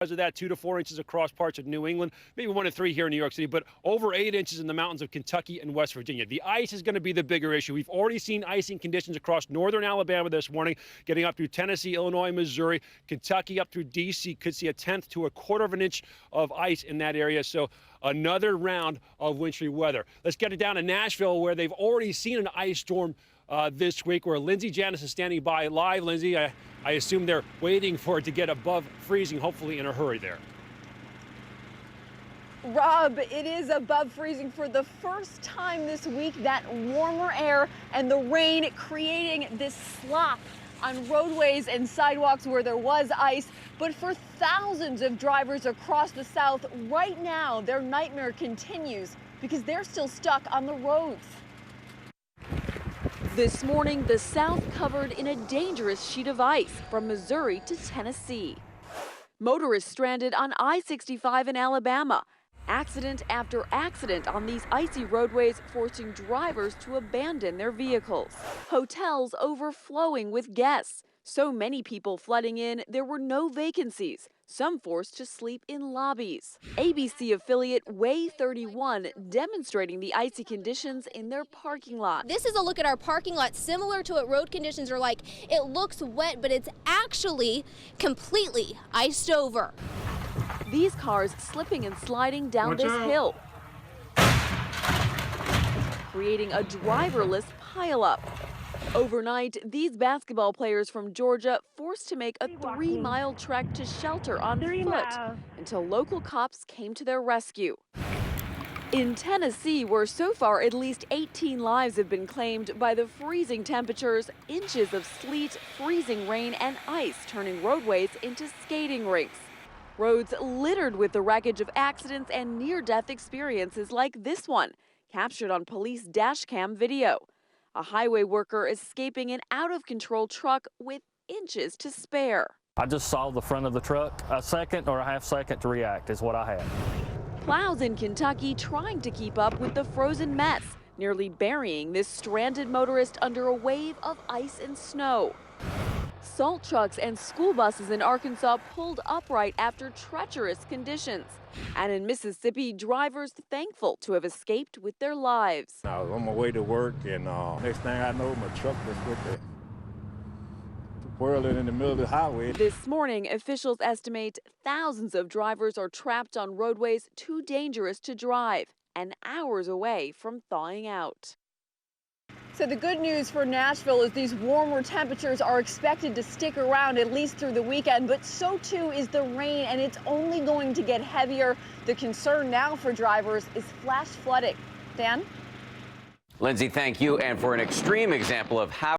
Because of that, 2 to 4 inches across parts of New England, maybe 1 to 3 here in New York City, but over 8 inches in the mountains of Kentucky and West Virginia. The ice is going to be the bigger issue. We've already seen icing conditions across northern Alabama this morning, getting up through Tennessee, Illinois, Missouri, Kentucky up through D.C. Could see a 1/10 to a 1/4 of an inch of ice in that area. So another round of wintry weather. Let's get it down to Nashville, where they've already seen an ice storm this week, where Lindsay Janice is standing by live. Lindsay, I assume they're waiting for it to get above freezing, hopefully in a hurry there. Rob, it is above freezing for the first time this week. That warmer air and the rain creating this slop on roadways and sidewalks where there was ice. But for thousands of drivers across the South right now, their nightmare continues because they're still stuck on the roads. This morning, the South covered in a dangerous sheet of ice from Missouri to Tennessee. Motorists stranded on I-65 in Alabama. Accident after accident on these icy roadways, forcing drivers to abandon their vehicles. Hotels overflowing with guests. So many people flooding in, there were no vacancies. Some forced to sleep in lobbies. ABC affiliate WAAY-31 demonstrating the icy conditions in their parking lot. This is a look at our parking lot, similar to what road conditions are like. It looks wet, but it's actually completely iced over. These cars slipping and sliding down this hill, creating a driverless pileup. Overnight, these basketball players from Georgia forced to make a 3-mile trek to shelter on foot until local cops came to their rescue. In Tennessee, where so far at least 18 lives have been claimed by the freezing temperatures, inches of sleet, freezing rain, and ice turning roadways into skating rinks. Roads littered with the wreckage of accidents and near-death experiences like this one, captured on police dashcam video. A highway worker escaping an out-of-control truck with inches to spare. I just saw the front of the truck. A second or a half second to react is what I had. Plows in Kentucky trying to keep up with the frozen mess, nearly burying this stranded motorist under a wave of ice and snow. Salt trucks and school buses in Arkansas pulled upright after treacherous conditions. And in Mississippi, drivers thankful to have escaped with their lives. I was on my way to work, and next thing I know, my truck was with the whirling in the middle of the highway. This morning, officials estimate thousands of drivers are trapped on roadways too dangerous to drive and hours away from thawing out. So the good news for Nashville is these warmer temperatures are expected to stick around at least through the weekend, but so too is the rain, and it's only going to get heavier. The concern now for drivers is flash flooding. Dan? Lindsay, thank you. And for an extreme example of how